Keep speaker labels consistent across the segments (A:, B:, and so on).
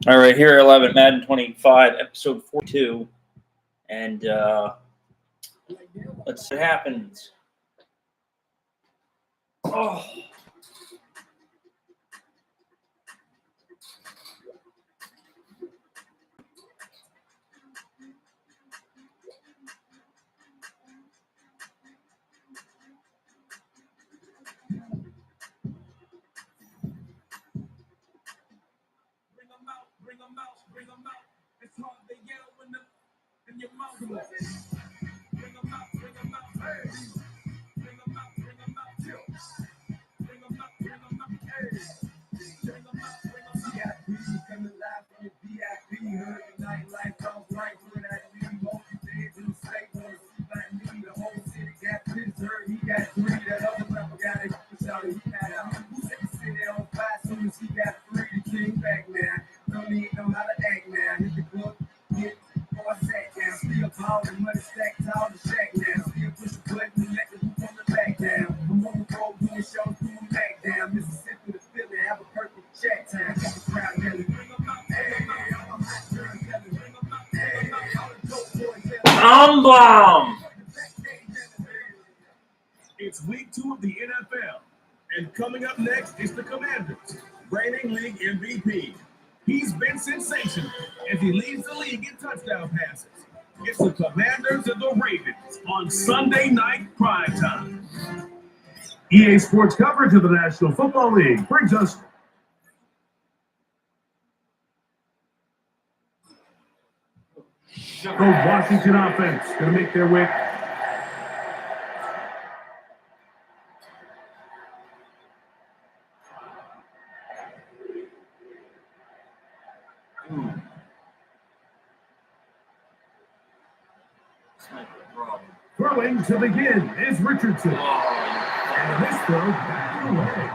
A: All right, here at 11, Madden 25, episode 42. And let's see what happens. Oh.
B: Bring them out. It's hard to yell when the in your mouth. Bring them out, bring them out. Hey. Bring them out, bring them out. Bring them out, bring them out. Hey. Bring them out, bring them out. VIP coming live from the VIP. Heard the nightlife, don't like when I leave. All the days in the state, wanna see like me. The whole city got this hurt. He got three. That other rapper got it. Shouted, he got out. Who said the city on fire? Soon as he got three, the king back now. Don't need know how to act now. Hit the club, hit, I sat down. Still ballin', money stacked tall the shack now. Still push the button and let the hoop on the back down. I'm on the road doing shows, doing back down. Mississippi to Philly, have a perfect chat time. Got the crowd yelling, bring them out, hey, I'm a hot girl yelling, bring them out, hey, all the dope boys yelling.
A: Bomb!
B: It's week 2 of the NFL. And coming up next is the Commanders, reigning league MVP. He's been sensational as he leads the league in touchdown passes. It's the Commanders and the Ravens on Sunday night primetime. EA Sports coverage of the National Football League brings us the Washington offense going to make their way. Throwing to begin is Richardson. And this throw back away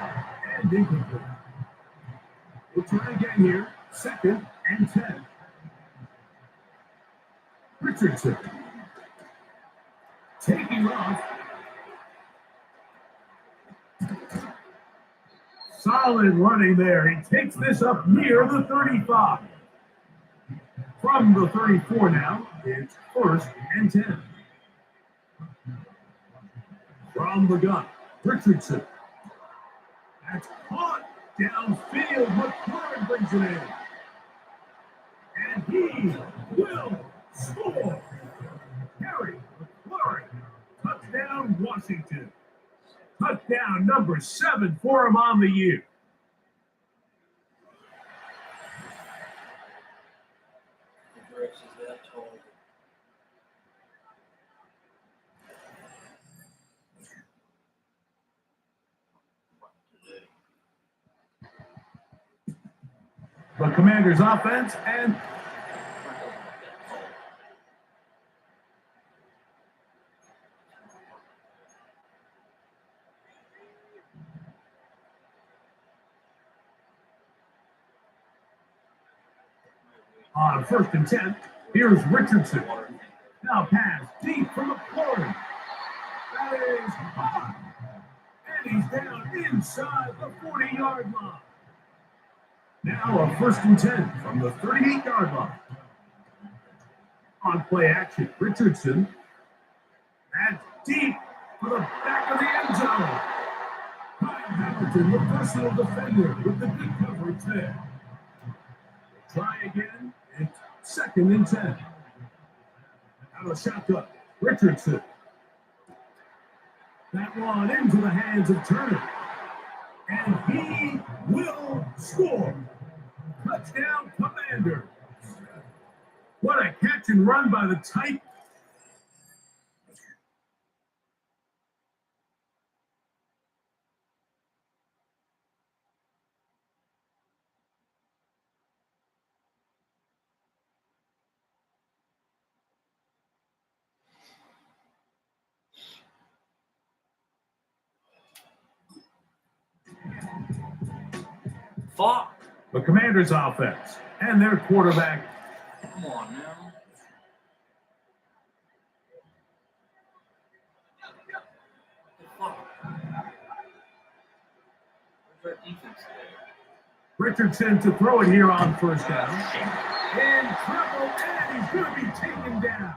B: and incomplete. We'll try again here. 2nd and 10. Richardson taking off. Solid running there. He takes this up near the 35. From the 34 now, it's 1st and 10. From the gun, Richardson. That's caught downfield. McLaurin brings it in. And he will score. Harry McLaurin. Touchdown, Washington. Touchdown number 7 for him on the year. The Commanders' offense and on 1st and 10, here's Richardson. Now pass deep from McLaurin. That is hot. And he's down inside the 40-yard line. Now a 1st and 10 from the 38-yard line. On play action, Richardson. That's deep for the back of the end zone. Ryan Hamilton, the personal defender, with the good coverage there. Try again. It's 2nd and 10. Out of shotgun, Richardson. That one into the hands of Turner. And he will score. Touchdown, Commanders. What a catch and run by the tight.
A: Fuck.
B: The Commanders' offense and their quarterback.
A: Come on now. What the fuck? Where's our defense today?
B: Richardson to throw it here on first down. In trouble, and he's going to be taken down.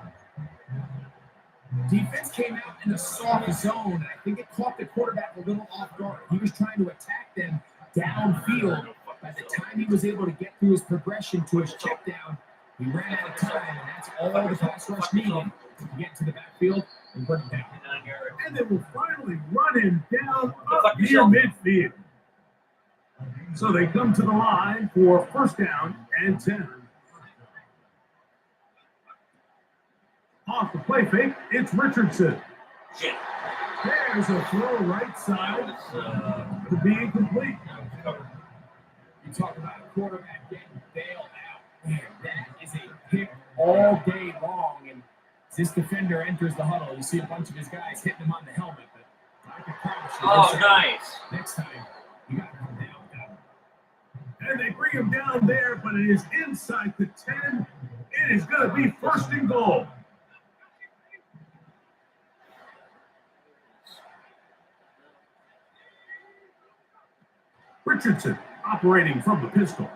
C: Defense came out in a soft zone, and I think it caught the quarterback a little off guard. He was trying to attack them downfield. By the time he was able to get through his progression to his check down, he ran out of time, and that's all the pass rush needed to get to the backfield and bring him down.
B: And they will finally run him down up near midfield. So they come to the line for first down and 10. Off the play fake, it's Richardson. There's a throw right side to be incomplete.
C: You talk about a quarterback getting bailed out. Man, that is a pick all day long. And as this defender enters the huddle, you see a bunch of his guys hitting him on the helmet. But I can promise you,
A: nice.
C: Next time, you got to come down with that one.
B: And they bring him down there, but it is inside the 10. It is going to be first and goal. Richardson operating from the pistol.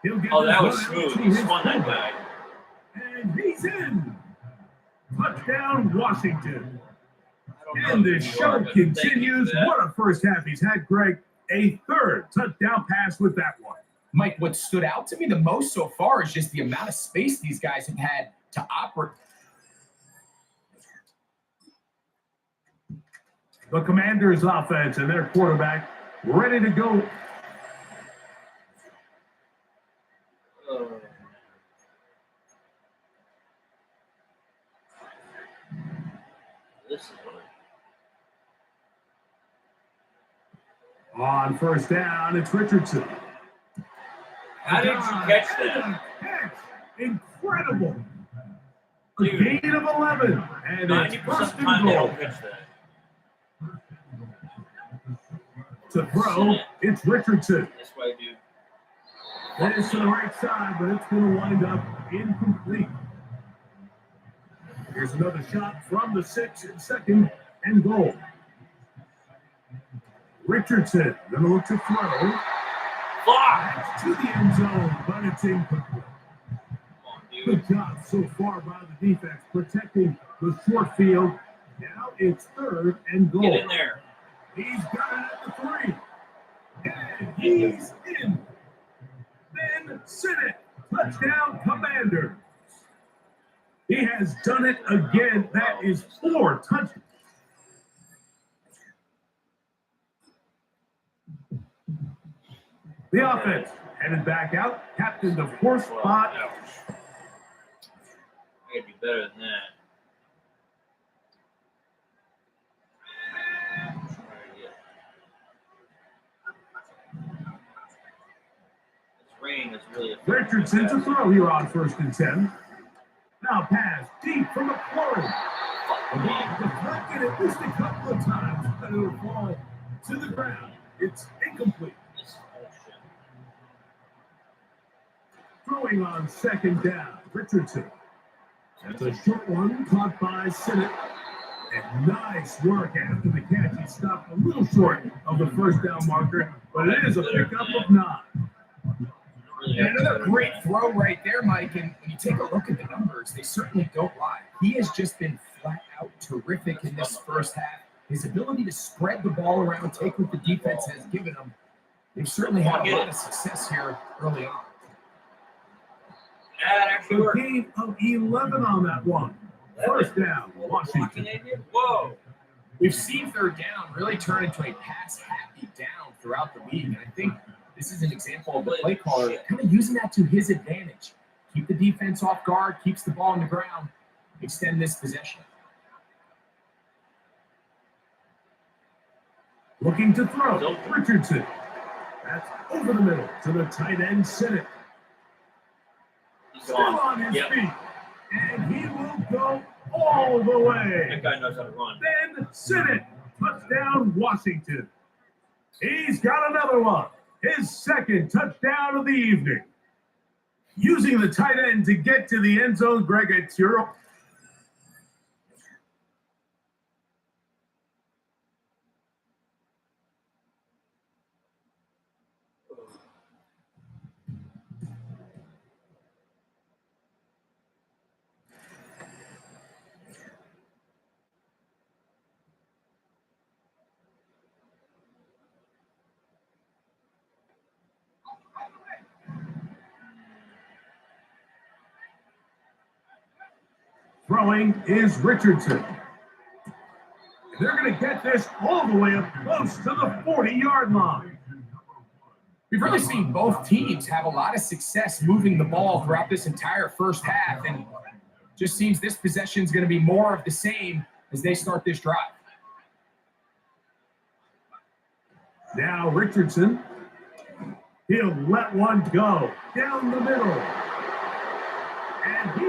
B: He'll get
A: That was smooth. He spun that guy.
B: And he's in. Touchdown, Washington. And the show continues. What a first half he's had, Greg. A third touchdown pass with that one.
C: Mike, what stood out to me the most so far is just the amount of space these guys have had to operate.
B: The Commanders' offense and their quarterback ready to go.
A: This is
B: On first down, it's Richardson.
A: How did you catch that?
B: Catch. Incredible. A
A: Dude.
B: gain of 11. And it's
A: 90%
B: first
A: of the time
B: and
A: they
B: goal.
A: don't catch that.
B: To throw, it's Richardson.
A: That's what I do.
B: It is to the right side, but it's going to wind up incomplete. Here's another shot from the 6 in second and goal. Richardson going to look to throw.
A: Fuck!
B: To the end zone, but it's incomplete.
A: Come on, dude.
B: Good job so far by the defense protecting the short field. Now it's third and goal.
A: Get in there.
B: He's got it at the 3. And he's in. Then Sinnott. Touchdown, Commanders. He has done it again. That is 4 touchdowns. The offense headed back out. Captain, of course, spot.
A: I gotta be better than that. This rain is really
B: Richardson to throw here on first and 10. Now pass deep from McLaurin. The ball deflected at least a couple of times, but it will fall to the ground. It's incomplete. Throwing on second down, Richardson. That's a short one caught by Sinnott. And nice work after the catch. He stopped a little short of the first down marker, but it is a pickup of 9.
C: And another great throw right there, Mike. And when you take a look at the numbers, they certainly don't lie. He has just been flat out terrific in this first half. His ability to spread the ball around, take what the defense has given him. They've certainly had a lot of success here early on.
A: That actually
B: A
A: worked.
B: gain of 11 on that one. First down, Washington.
A: Whoa.
C: We've seen third down really turn into a pass-happy down throughout the league. And I think this is an example of the play caller kind of using that to his advantage. Keep the defense off guard, keeps the ball on the ground, extend this possession.
B: Looking to throw, Richardson. That's over the middle to the tight end, Sinnott. Still on his feet. And he will go all the way.
A: That guy knows how to run.
B: Then Sinnott. Touchdown, Washington. He's got another one. His second touchdown of the evening. Using the tight end to get to the end zone, Greg, it's your. Throwing is Richardson. They're going to get this all the way up close to the 40-yard line.
C: We've really seen both teams have a lot of success moving the ball throughout this entire first half, and just seems this possession is going to be more of the same as they start this drive.
B: Now Richardson. He'll let one go down the middle. And he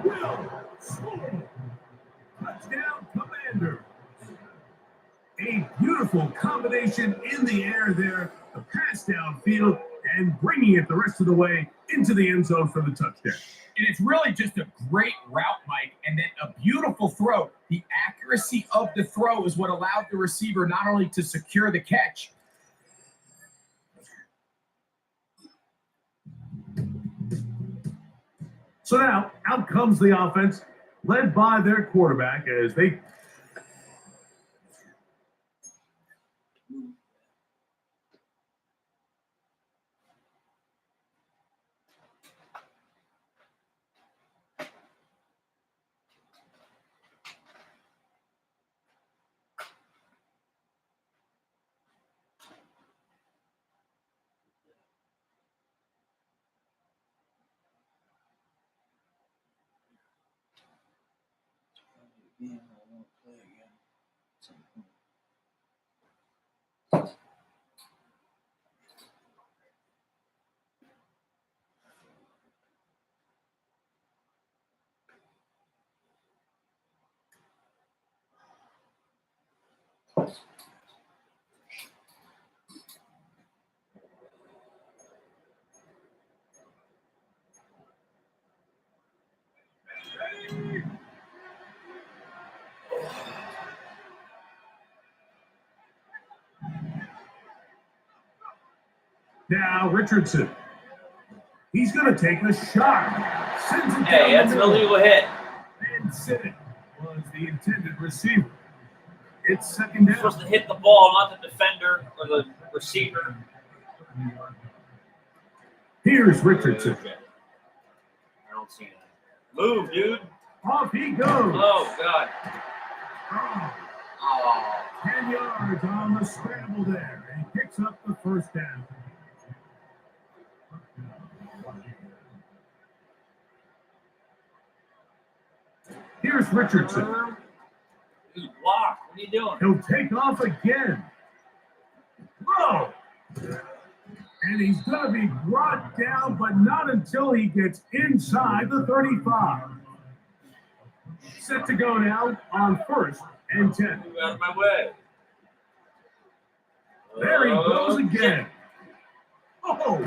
B: will score. Touchdown, Commander. A beautiful combination in the air there. The pass downfield and bringing it the rest of the way into the end zone for the touchdown.
C: And it's really just a great route, Mike, and then a beautiful throw. The accuracy of the throw is what allowed the receiver not only to secure the catch.
B: So now, out comes the offense, led by their quarterback as they... Now Richardson. He's going to take a shot. Sends it
A: Hey,
B: down
A: that's
B: the
A: an
B: middle.
A: illegal hit.
B: And Sinnott was the intended receiver. It's second
A: You're
B: down.
A: supposed to hit the ball, not the defender or the receiver.
B: Here's Richardson.
A: I don't see that. Move, dude.
B: Off he goes.
A: Oh, God. Oh.
B: 10 yards on the scramble there. And he picks up the first down. Here's Richardson.
A: Dude, block. What are you doing?
B: He'll take off again. Whoa! And he's going to be brought down, but not until he gets inside the 35. Set to go now on 1st and 10.
A: Move out of my way.
B: There he goes again. Oh!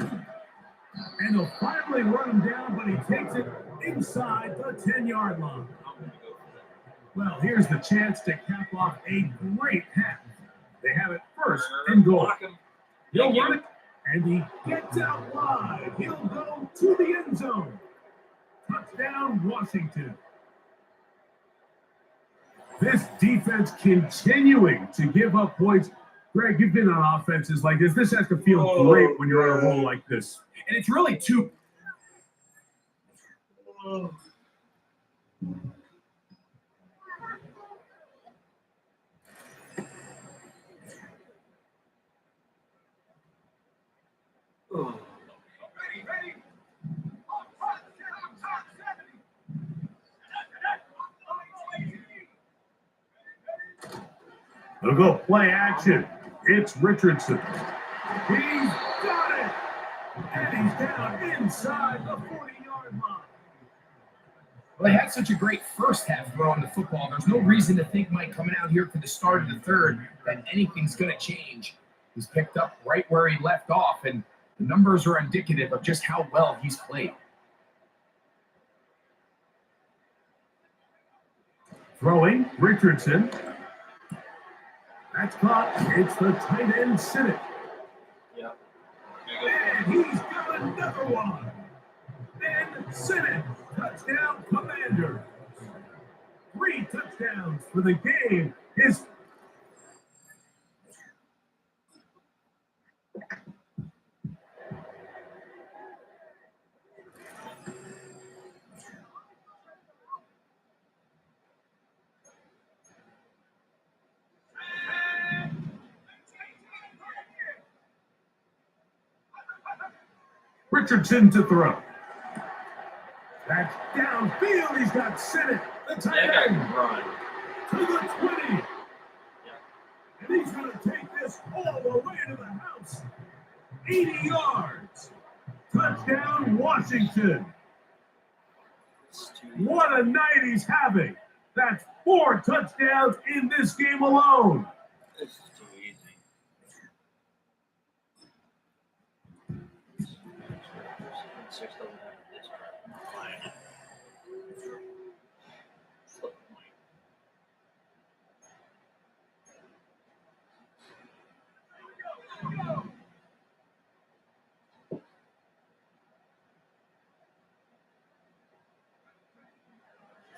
B: And they'll finally run him down, but he takes it inside the 10-yard line. Well, here's the chance to cap off a great half. They have it 1st and goal. He'll run it, and he gets out wide. He'll go to the end zone. Touchdown, Washington. This defense continuing to give up points. Greg, you've been on offenses like this. This has to feel great when you're on a roll like this.
C: And it's really two.
B: They'll go play action. It's Richardson. He's got it. And he's down inside the 40-yard line.
C: Well, they had such a great first half throwing the football. There's no reason to think, Mike, coming out here for the start of the third, that anything's going to change. He's picked up right where he left off, and the numbers are indicative of just how well he's played.
B: Throwing, Richardson. That's caught. It's the tight end, Sinnott.
A: Yep.
B: And he's got another one. And Sinnott, touchdown, Commander. 3 touchdowns for the game. His Richardson to throw. That's downfield. He's got Sennett, the tight
A: That guy
B: end,
A: can run.
B: to the 20. And he's going to take this all the way to the house. 80 yards. Touchdown, Washington. What a night he's having. That's 4 touchdowns in this game alone.
A: This is too easy. Six doesn't have this crap. Flip point.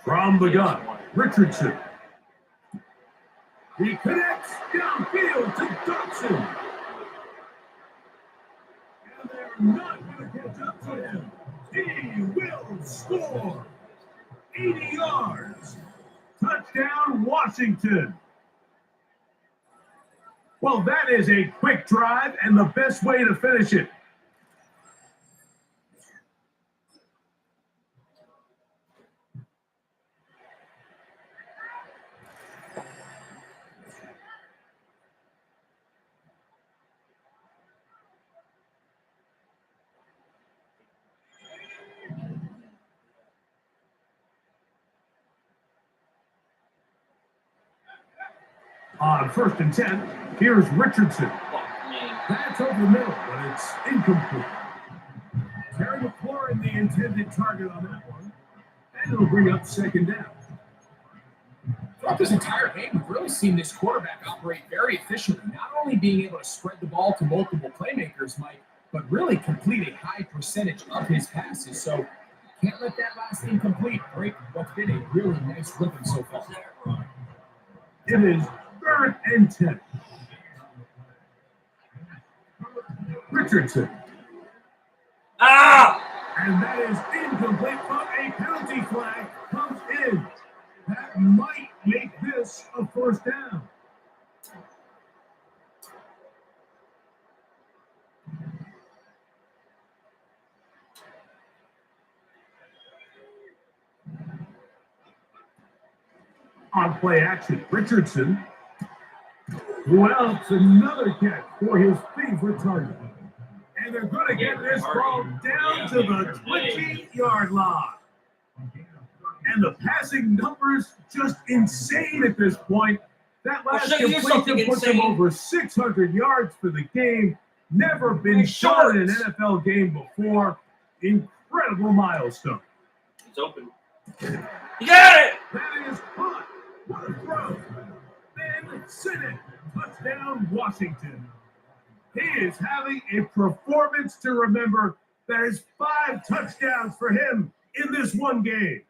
B: From the gun, Richardson. He connects downfield to Dodson. And they're not going to catch up to him. He will score. 80 yards. Touchdown, Washington. Well, that is a quick drive and the best way to finish it. On 1st and 10, here's Richardson. That's over the middle, but it's incomplete. Terry McLaurin, the intended target on that one, and it'll bring up 2nd down.
C: Throughout this entire game, we've really seen this quarterback operate very efficiently, not only being able to spread the ball to multiple playmakers, Mike, but really complete a high percentage of his passes. So can't let that last incomplete break what's been a really nice rhythm so far.
B: It is 3rd and 10. Richardson. And that is incomplete, but a penalty flag comes in. That might make this a 1st down. On play action, Richardson. Well, it's another catch for his favorite target. And they're going to get this ball down to the 20-yard line. And the passing numbers just insane at this point. That last completion puts him over 600 yards for the game. Never been shot in an NFL game before. Incredible milestone.
A: It's open. You got it!
B: That is caught. What a throw. Ben Sennett. Touchdown, Washington. He is having a performance to remember. That is 5 touchdowns for him in this one game.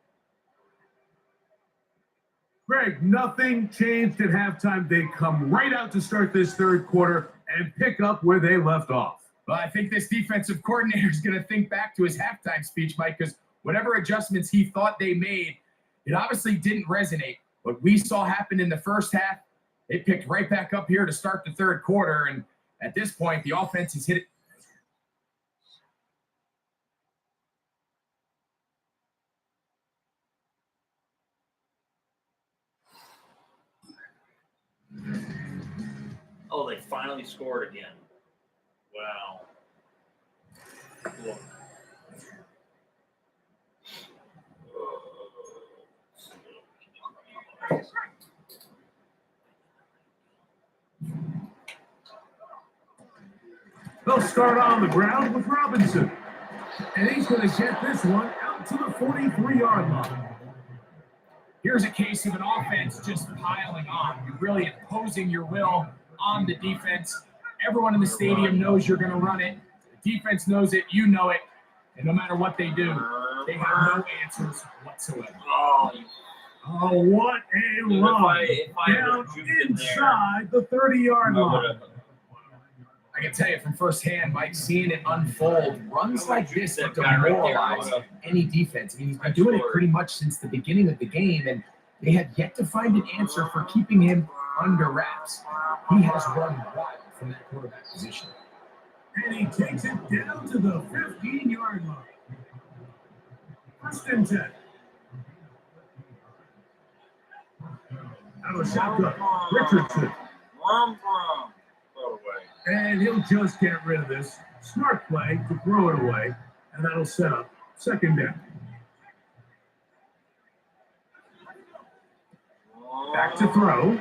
B: Greg, nothing changed at halftime. They come right out to start this 3rd quarter and pick up where they left off.
C: Well, I think this defensive coordinator is going to think back to his halftime speech, Mike, because whatever adjustments he thought they made, it obviously didn't resonate. What we saw happen in the first half, they picked right back up here to start the 3rd quarter, and at this point, the offense has hit it.
A: Oh, they finally scored again. Wow. Cool.
B: They'll start on the ground with Robinson. And he's going to get this one out to the 43-yard line.
C: Here's a case of an offense just piling on. You're really imposing your will on the defense. Everyone in the stadium knows you're going to run it. The defense knows it. You know it. And no matter what they do, they have no answers whatsoever.
A: Oh,
B: what a run. Down inside the 30-yard line.
C: I can tell you from firsthand, Mike, seeing it unfold, runs like this that demoralize any defense. I mean, he's been doing it pretty much since the beginning of the game, and they had yet to find an answer for keeping him under wraps. He has run wild from that quarterback position.
B: And he takes it down to the 15-yard line. First and 10. Out of shotgun, Richardson.
A: Throw it away.
B: And he'll just get rid of this. Smart play to throw it away, and that'll set up second down. Back to throw.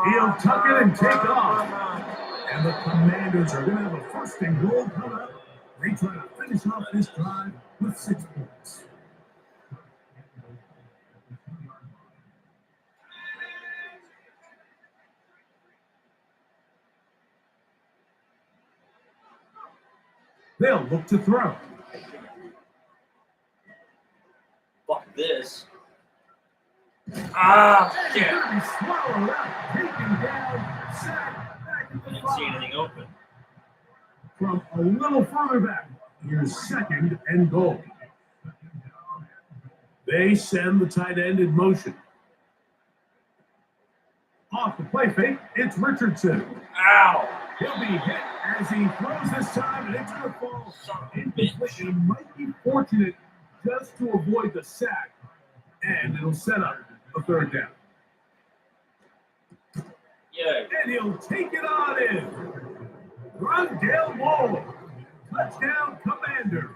B: He'll tuck it and take off. And the Commanders are going to have a first and goal come up. They try to finish off this drive with 6 points. They'll look to throw.
A: Fuck this. Ah, shit.
B: Swallowed up, taken down, sacked, back at
A: I
B: the
A: didn't see
B: 5.
A: anything open.
B: From a little further back, here's second and goal. They send the tight end in motion. Off the play fake, it's Richardson.
A: Ow!
B: He'll be hit as he throws this time, and it's going to fall incomplete. He might be fortunate just to avoid the sack, and it'll set up a third down.
A: Yeah.
B: And he'll take it on in. Rondale Moore. Touchdown, Commander.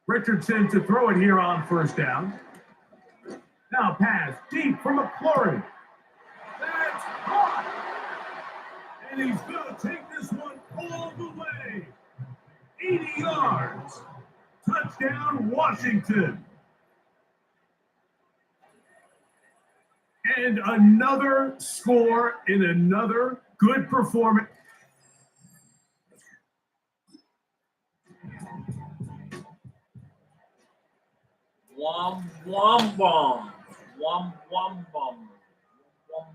B: Richardson to throw it here on first down. Now pass deep from McLaurin. That's caught. And he's going to take this one all the way. 80 yards. Touchdown, Washington. And another score in another good performance.
A: Wom wom bom. Wom wom bom. Wom.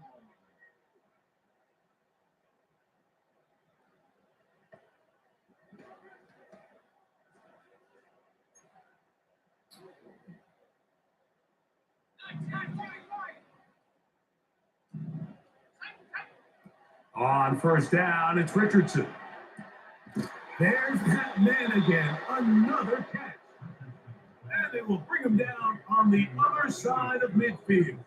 B: On first down, it's Richardson. There's that man again. Another catch. And it will bring him down on the other side of midfield.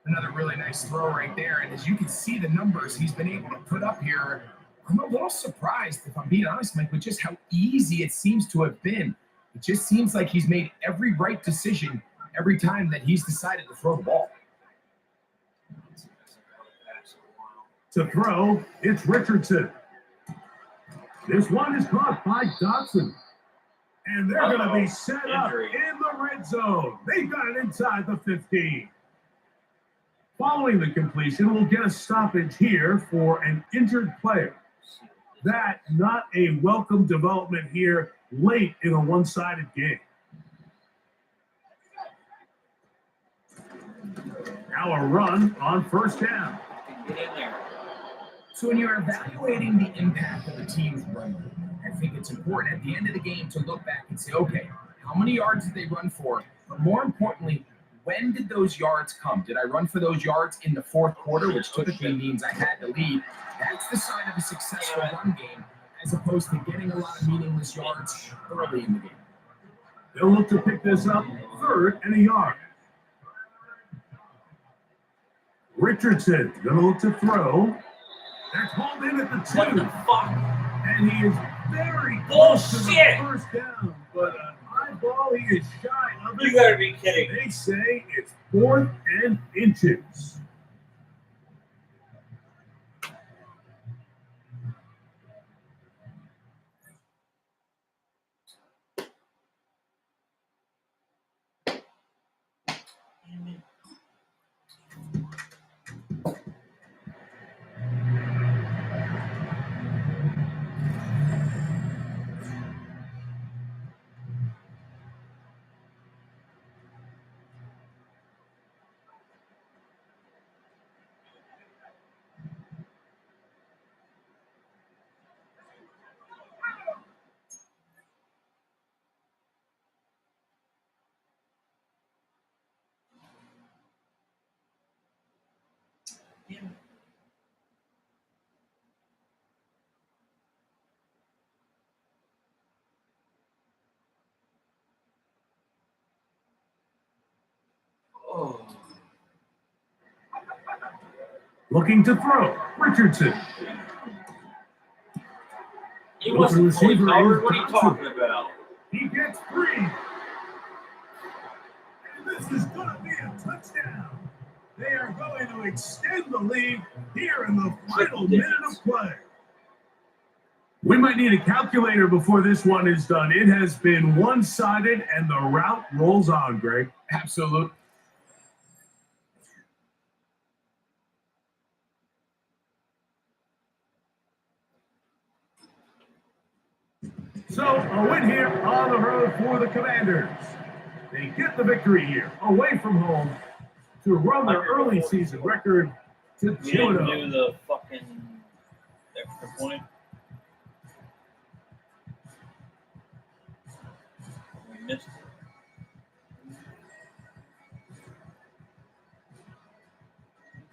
C: Another really nice throw right there. And as you can see the numbers he's been able to put up here, I'm a little surprised, if I'm being honest, Mike, with just how easy it seems to have been. It just seems like he's made every right decision every time that he's decided to throw the ball.
B: To throw, it's Richardson. This one is caught by Dotson. And they're going to be set up in the red zone. They've got it inside the 15. Following the completion, we'll get a stoppage here for an injured player. That not a welcome development here late in a one-sided game. Now a run on first down.
A: Get in there.
C: So when you're evaluating the impact of a team's run game, I think it's important at the end of the game to look back and say, okay, how many yards did they run for? But more importantly, when did those yards come? Did I run for those yards in the fourth quarter, which typically means I had to lead? That's the sign of a successful run game, as opposed to getting a lot of meaningless yards early in the game.
B: They'll look to pick this up, third and a yard. Richardson going to look to throw. That's hauled in at the 2.
A: What the fuck?
B: And he is very close to the
A: Bullshit.
B: first down. But an high ball, he is shy of it.
A: You gotta be kidding.
B: They say it's 4th and inches.
A: Oh.
C: Looking to throw, Richardson.
A: He wasn't fully covered. What are you talking about?
C: He gets 3.
B: And this is going to be a touchdown. They are going to extend the lead here in the final minute of play. We might need a calculator before this one is done. It has been one-sided, and the route rolls on, Greg.
C: Absolute.
B: So, a win here on the road for the Commanders. They get the victory here, away from home, to run their early season record to 2-0.
A: You didn't do the fucking extra point. We missed it.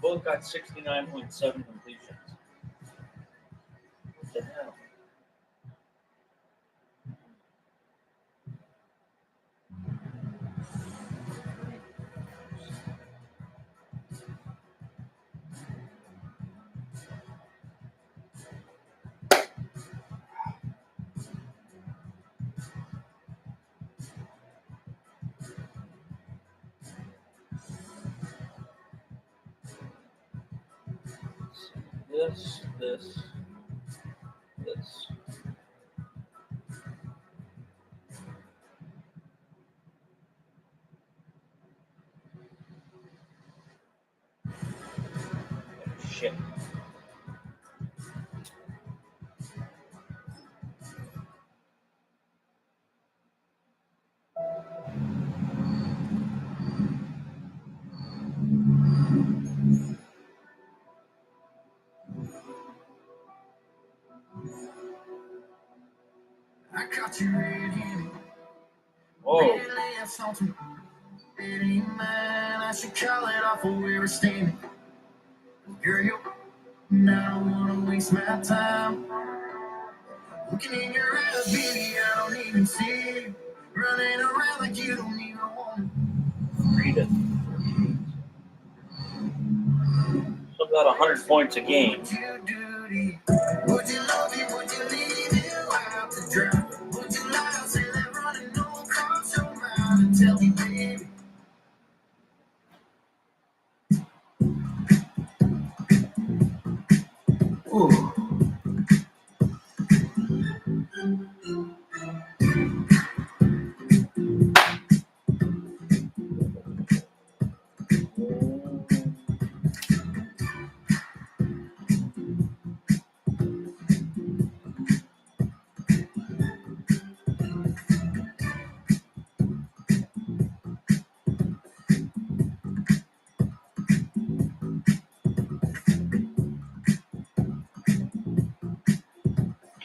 A: Both got 69.7 completions. What the hell? This. Shit.
B: I got you ready.
A: Whoa.
B: Man, I should call it off where we were standing. Girl, you now wanna waste my time. Looking in your eyes, baby, I don't even see you. Running around like you don't even want
A: Read it. So about 100 points a game.
B: to duty. Would you love me? Would you leave it out to drown? Would you lie? Say that running no cross your mind and tell me, baby. Ooh.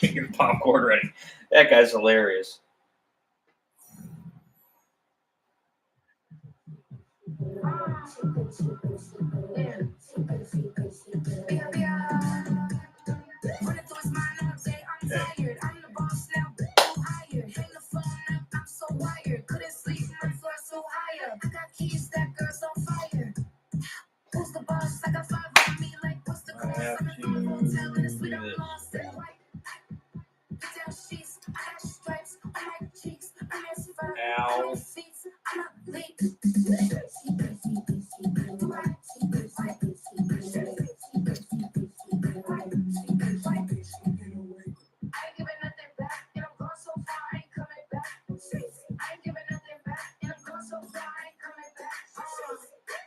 A: Get your popcorn ready. That guy's hilarious. Ow.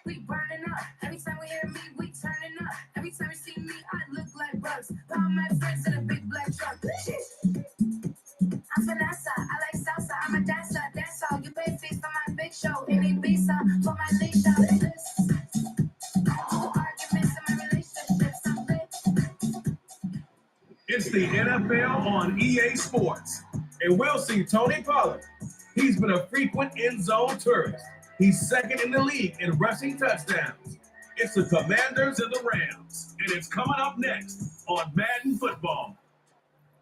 B: We burning up. Every time we hear me, we turning up. Every time you see me, I look like bugs. All my friends in a big black truck. I'm Vanessa. I like salsa. I'm a dancer. That's all. You pay fees for my big show. Any visa for my late show. Arguments in my relationships. I'm lit.
C: It's the NFL on EA Sports, and we'll see Tony Pollard. He's been a frequent end zone tourist. He's second in the league in rushing touchdowns.
B: It's the Commanders and the Rams, and it's coming up next on Madden Football.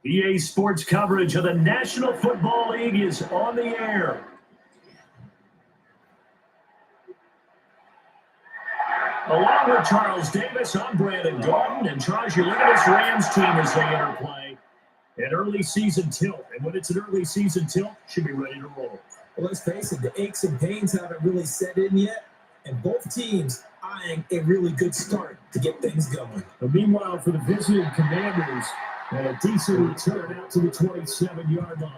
D: EA Sports coverage of the National Football League is on the air. Along with Charles Davis, I'm Brandon Gordon. And Charles, you look at this Rams team as they interplay. An early season tilt. And when it's an early season tilt, should be ready to roll.
C: Well, let's face it, the aches and pains haven't really set in yet. And both teams eyeing a really good start to get things going.
D: But meanwhile, for the visiting Commanders, a decent return out to the 27-yard line.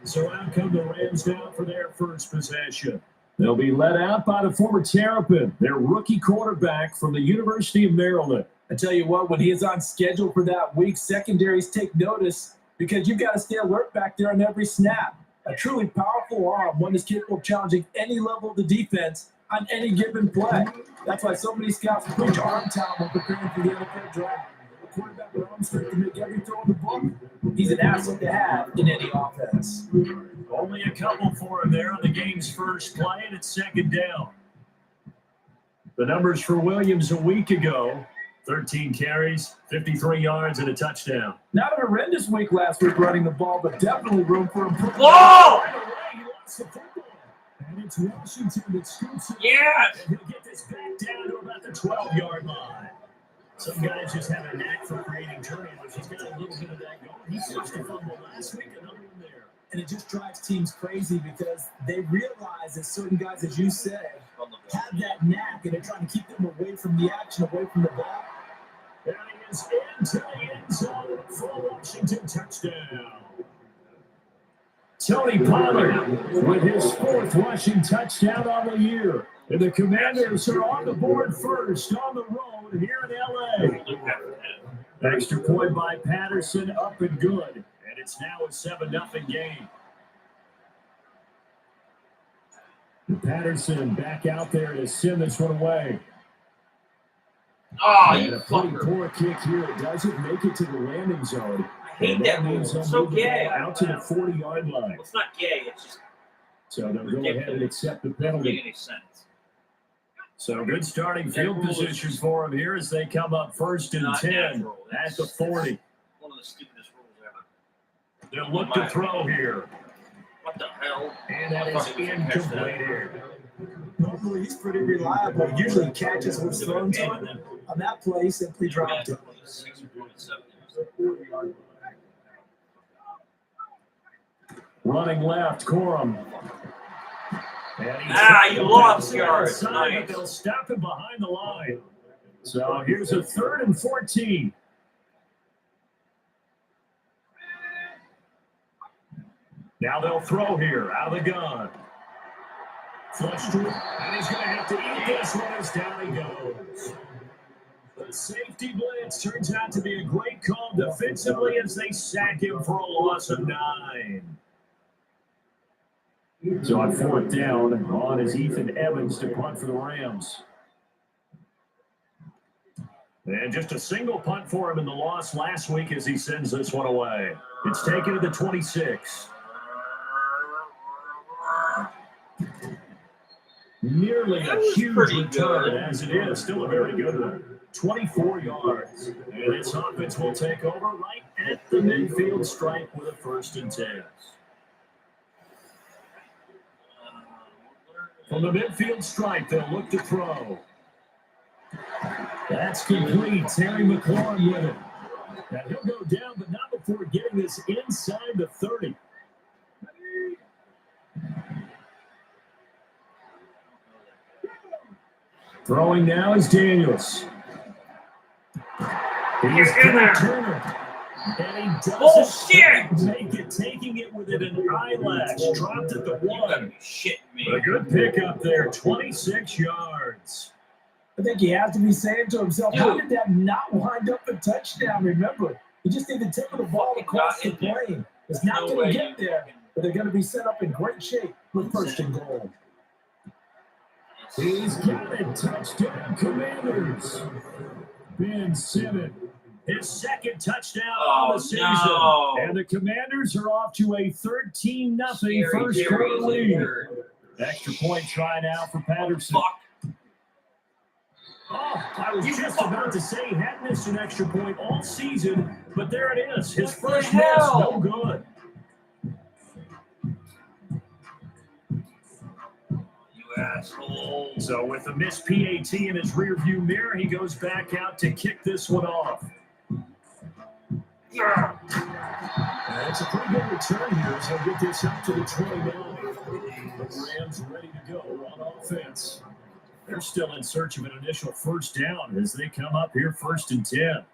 D: So out come the Rams now for their first possession. They'll be led out by the former Terrapin, their rookie quarterback from the University of Maryland.
C: I tell you what, when he is on schedule for that week, secondaries take notice because you've got to stay alert back there on every snap. A truly powerful arm, one that's capable of challenging any level of the defense on any given play. That's why so many scouts preach arm talent when preparing for the NFL draft. A quarterback with arm strength to make every throw in the book. He's an asset to have in any offense.
D: Only a couple for him there on the game's first play, and it's second down. The numbers for Williams a week ago, 13 carries, 53 yards, and a touchdown.
C: Not a horrendous week last week running the ball, but definitely room for improvement.
A: Whoa!
C: Right away, he lost the football.
D: And it's Washington that scoops it.
A: Yes!
D: And he'll get this back down to about the 12-yard line. Some guys just have a knack for creating turnovers. He's got a little bit of that going. He forced a fumble last week, another one there.
C: And it just drives teams crazy because they realize that certain guys, as you said, have that knack, and they're trying to keep them away from the action, away from the ball.
D: And he is into the end zone for Washington touchdown. Tony Pollard with his fourth rushing touchdown on the year. And the Commanders are on the board first on the road here in L.A. Extra point by Patterson, up and good. And it's now a 7-0 game. Patterson back out there to send this one away.
A: Oh,
D: And
A: you
D: a pretty
A: fucker.
D: poor kick here. It doesn't make it to the landing zone.
A: I hate that rule.
D: means
A: It's
D: they'll
A: so
D: move the
A: gay.
D: ball out to the 40-yard line.
A: Well, it's not gay. It's just
D: So they'll go ahead and accept the
A: doesn't make
D: penalty.
A: any sense.
D: So good starting field position for them here as they come up first and
A: Not
D: 10
A: natural.
D: at the 40.
A: One of the stupidest rules ever.
D: They'll look to throw here.
A: What the hell?
D: And that is incomplete here.
C: Normally, he's pretty reliable. Usually catches what's thrown to him. On that play, simply dropped it.
A: 6 or 27.
D: Running left, Corum.
A: You lost yards. Nice.
D: But they'll stop him behind the line. So here's a 3rd and 14. Now they'll throw here out of the gun. Flush to it, and he's going to have to eat this one as down he goes. The safety blitz turns out to be a great call defensively as they sack him for a loss of 9. So on 4th down, on is Ethan Evans to punt for the Rams. And just a single punt for him in the loss last week as he sends this one away. It's taken to the 26. Nearly a huge return as it is. Still a very good one. 24 yards. And this offense will take over right at the midfield stripe with a 1st and 10. From the midfield stripe, they'll look to throw. That's complete. Terry McLaurin with it. Now he'll go down, but not before getting this inside the 30. Throwing now is Daniels. He's
A: in there.
D: Turner. And he
A: Bullshit!
D: doesn't make it, taking it within an eyelash. Dropped at the
A: You gotta
D: 1.
A: be shitting me.
D: A good pickup there, 26 yards.
C: I think he has to be saying to himself, how did that not wind up a touchdown? Remember, he just need to tip of the ball across the plane. It's not
A: No
C: going
A: way
C: to get there, but they're going to be set up in great shape with 1st and goal.
D: He's got it. Touchdown, Commanders. Ben Simmons, his 2nd touchdown of the season.
A: No.
D: And the Commanders are off to a 13-0
A: Scary
D: first
A: Terry
D: quarter
A: is
D: lead.
A: injured.
D: Extra point try now for Patterson.
A: Fuck.
D: Oh, I was just about to say he hadn't missed an extra point all season, but there it is. His first miss, no good.
A: You asshole.
D: So with the missed PAT in his rearview mirror, he goes back out to kick this one off.
A: Yeah.
D: It's a pretty good return here as he'll get this up to the 29. The Rams ready to go on offense. They're still in search of an initial first down as they come up here 1st and 10.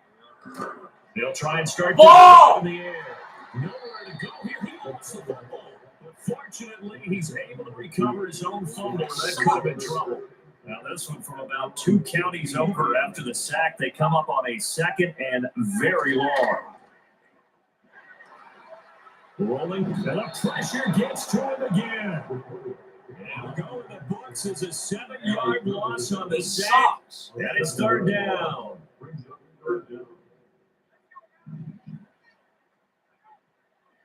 D: They'll try and start
A: Ball!
D: in the air. Nowhere to go here. He lost the football. But fortunately, he's able to recover his own fumble. That could have been trouble. Now, this one from about 2 counties over after the sack. They come up on a 2nd and very long. Rolling, and the pressure gets to him again. And go in the books as a 7-yard loss on the sack. And it's 3rd down.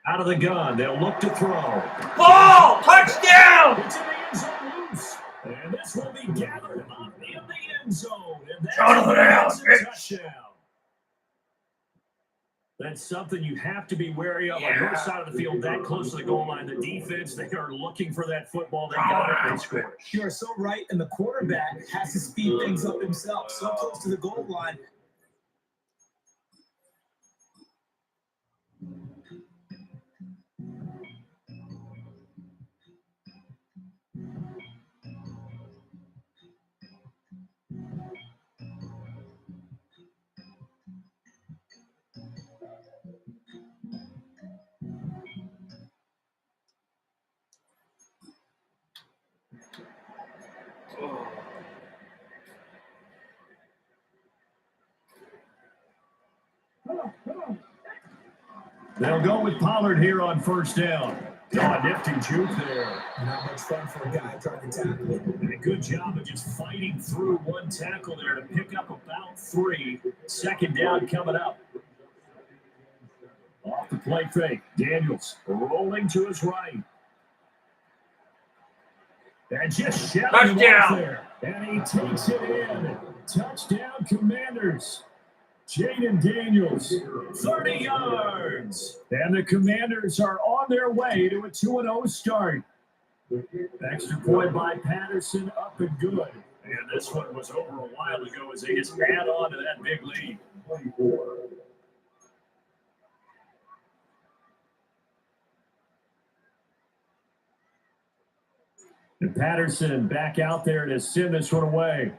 D: Out of the gun, they'll look to throw.
A: Ball! Touchdown!
D: It's in the end zone loose. And this will be gathered up in the end zone. And that's
A: Jonathan Allen,
D: a touchdown. That's something you have to be wary of on your side of the field, that close to the goal line. The defense, they are looking for that football. They got it, they scored.
C: You are so right, and the quarterback has to speed things up himself. So close to the goal line.
D: They'll go with Pollard here on 1st down. Oh, nifty juke there.
C: Not much fun for a guy trying to tackle it.
D: And a good job of just fighting through one tackle there to pick up about 3. 2nd down coming up. Off the play fake. Daniels rolling to his right. And just shouting him off there. And he takes it in. Touchdown, Commanders. Jaden Daniels, 30 yards. And the Commanders are on their way to a 2-0 start. Extra point by Patterson, up and good. And this one was over a while ago as they just add on to that big lead. And Patterson back out there to send this one away.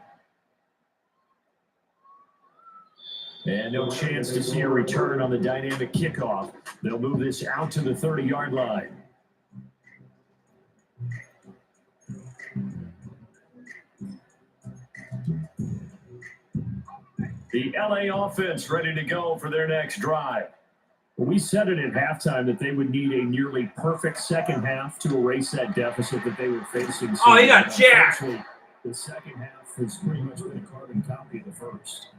D: And no chance to see a return on the dynamic kickoff. They'll move this out to the 30-yard line. The LA offense ready to go for their next drive. We said it at halftime that they would need a nearly perfect second half to erase that deficit that they were facing.
A: Oh, he got jacked.
D: The second half has pretty much been a carbon copy of the first.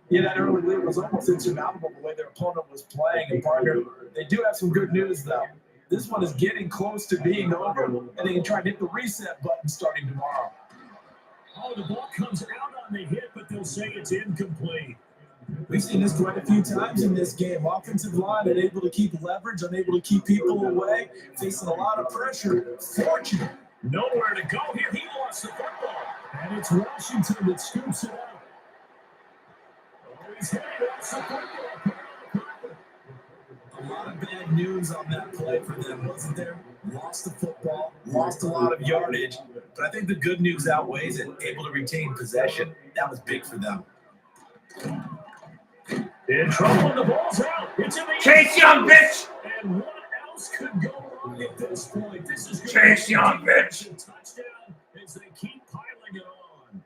C: Yeah, that early lead was almost insurmountable the way their opponent was playing. And partner, they do have some good news, though. This one is getting close to being over, and they can try to hit the reset button starting tomorrow.
D: Oh, the ball comes out on the hit, but they'll say it's incomplete.
C: We've seen this quite a few times in this game. Offensive line unable to keep leverage, unable to keep people away, facing a lot of pressure. Fortunate.
D: Nowhere to go here. He lost the football. And it's Washington that scoops it up. Oh, he's hit it. Lost the football.
C: A lot of bad news on that play for them, wasn't there? Lost the football, lost a lot of yardage, but I think the good news outweighs it. Able to retain possession. That was big for them.
D: In trouble, and the ball's out. It's in the
A: Chase, young bitch!
D: And what else could go wrong at this point? This is
A: Chase, young bitch!
D: Touchdown as they keep piling it on.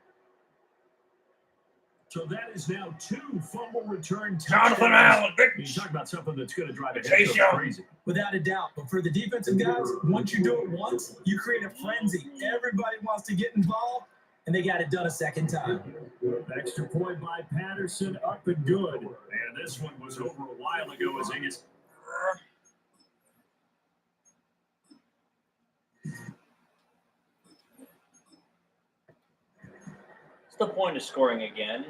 D: So that is now 2 fumble return touchdowns.
A: Jonathan Allen, bitch!
D: You talk about something that's going to drive a
A: Chase
D: head
A: Young.
D: crazy.
C: Without a doubt. But for the defensive guys, once you do it once, you create a frenzy. Everybody wants to get involved, and they got it done a second time.
D: Extra point by Patterson, up and good. And this one was over a while ago as they just...
A: the point of scoring again?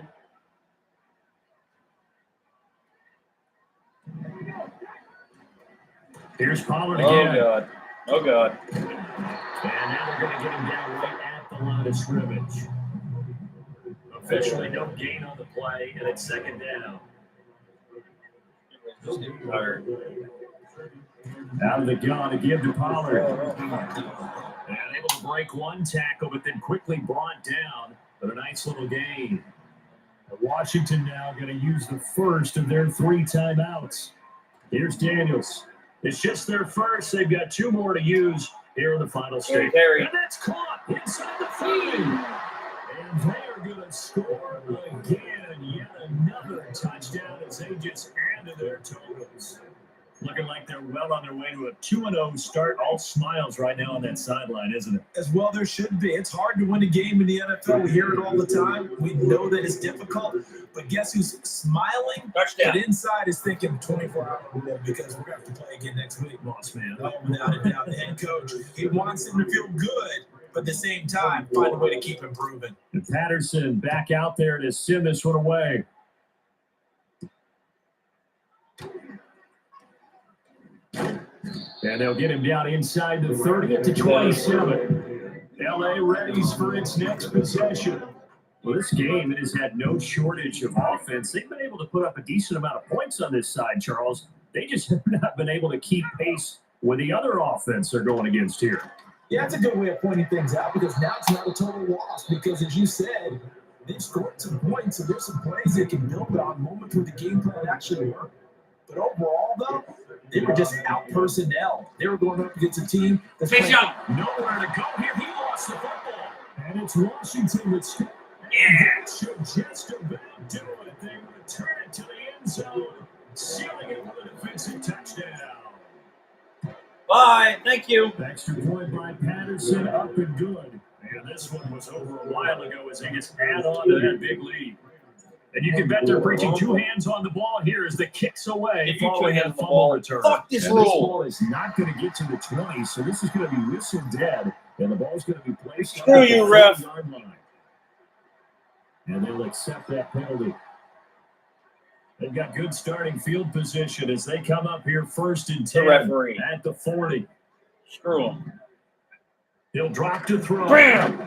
D: Here's Pollard
A: Oh,
D: again.
A: God. Oh, God.
D: And now they're going to get him down right at the line of scrimmage. Officially no gain on the play, and it's second down.
A: Just getting tired.
D: Out of the gun to give to Pollard. And able to break one tackle, but then quickly brought down. But a nice little gain. Washington now going to use the first of their 3 timeouts. Here's Daniels. It's just their first. They've got 2 more to use here in the final stage. And that's caught inside the 30. And they are going to score again. Yet another touchdown as they just add to their totals. Looking like they're well on their way to a 2-0 start. All smiles right now on that sideline, isn't it?
B: As well there should be. It's hard to win a game in the NFL. We hear it all the time. We know that it's difficult. But guess who's smiling?
A: Touchdown.
B: But inside is thinking 24-hour rule because we're going to have to play again next week.
D: Boss man.
B: Oh, without a doubt. The head coach, he wants him to feel good, but at the same time, find a way to keep improving.
D: And Patterson back out there to send this one away. And they'll get him down inside the 30 to 27. LA readies for its next possession. Well, this game, it has had no shortage of offense. They've been able to put up a decent amount of points on this side, Charles. They just have not been able to keep pace with the other offense they're going against here.
B: Yeah, that's a good way of pointing things out because now it's not a total loss because, as you said, they've scored some points, so there's some plays they can build on, moments where the game plan actually worked. But overall, though, they were just out personnel. They were going up against a team that's playing
D: nowhere to go here. He lost the football. And it's Washington that's that should just about do it. They return it to the end zone, sealing it with a defensive touchdown.
A: Bye. Thank you.
D: Extra point by Patterson, up and good. And this one was over a while ago as they just add on to that big lead. And you can bet they're preaching 2 hands on the ball here as the kicks away following that fumble return.
A: Fuck this
D: and
A: rule.
D: This ball is not going to get to the 20, so this is going to be whistled dead, and the ball's going to be placed
A: Screw
D: on the
A: you, ref.
D: 40-yard line. And they'll accept that penalty. They've got good starting field position as they come up here 1st and 10
A: referee.
D: at the 40.
A: Screw him.
D: He'll drop to throw.
A: Bam!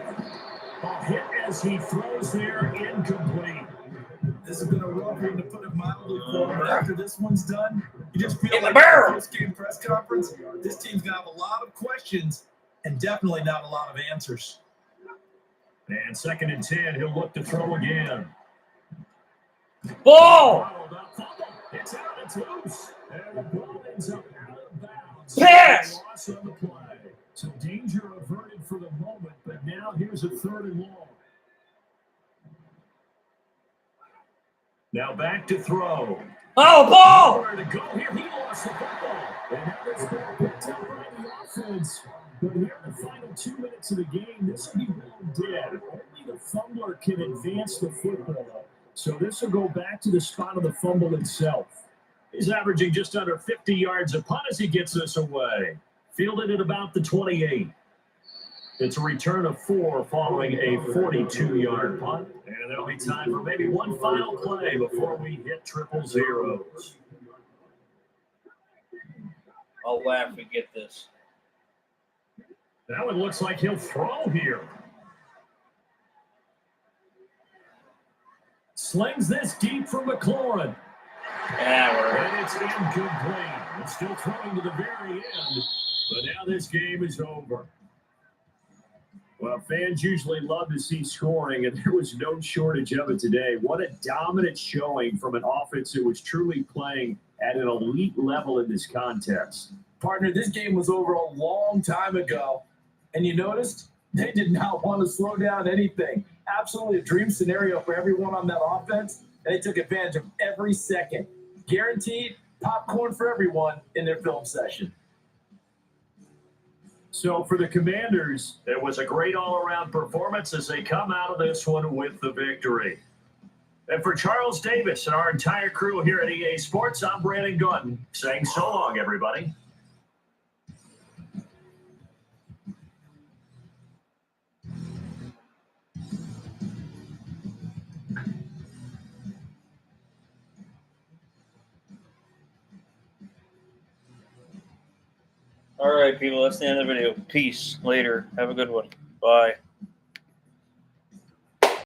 D: A hit as he throws there, incomplete.
B: This has been a rough one to put it mildly for, but after this one's done, you just feel
A: In the
B: like
A: barrel.
B: the post-game press conference, this team's going to have a lot of questions and definitely not a lot of answers.
D: And 2nd and 10, he'll look to throw again.
A: Ball!
D: It's out, it's loose. And the ball ends up out of bounds.
A: Pass!
D: Loss on the play. So danger averted for the moment, but now here's a 3rd and long. Now back to throw.
A: Oh, ball!
D: Nowhere to go here. He lost the football. And now it's been picked up by the offense. But here in the final 2 minutes of the game, this will be real dead. Only the fumbler can advance the football. So this will go back to the spot of the fumble itself. He's averaging just under 50 yards a punt as he gets this away. Fielded at about the 28. It's a return of 4 following a 42-yard punt. And there'll be time for maybe one final play before we hit triple zeros.
A: I'll laugh if we get this.
D: That one looks like he'll throw here. Slings this deep for McLaurin.
A: Yeah,
D: And it's incomplete. It's still throwing to the very end. But now this game is over. Well, fans usually love to see scoring, and there was no shortage of it today. What a dominant showing from an offense that was truly playing at an elite level in this contest.
B: Partner, this game was over a long time ago, and you noticed they did not want to slow down anything. Absolutely a dream scenario for everyone on that offense, and they took advantage of every second. Guaranteed popcorn for everyone in their film session.
D: So for the Commanders, it was a great all-around performance as they come out of this one with the victory. And for Charles Davis and our entire crew here at EA Sports, I'm Brandon Gunn saying so long, everybody.
A: All right, people. That's the end of the video. Peace. Later. Have a good one. Bye.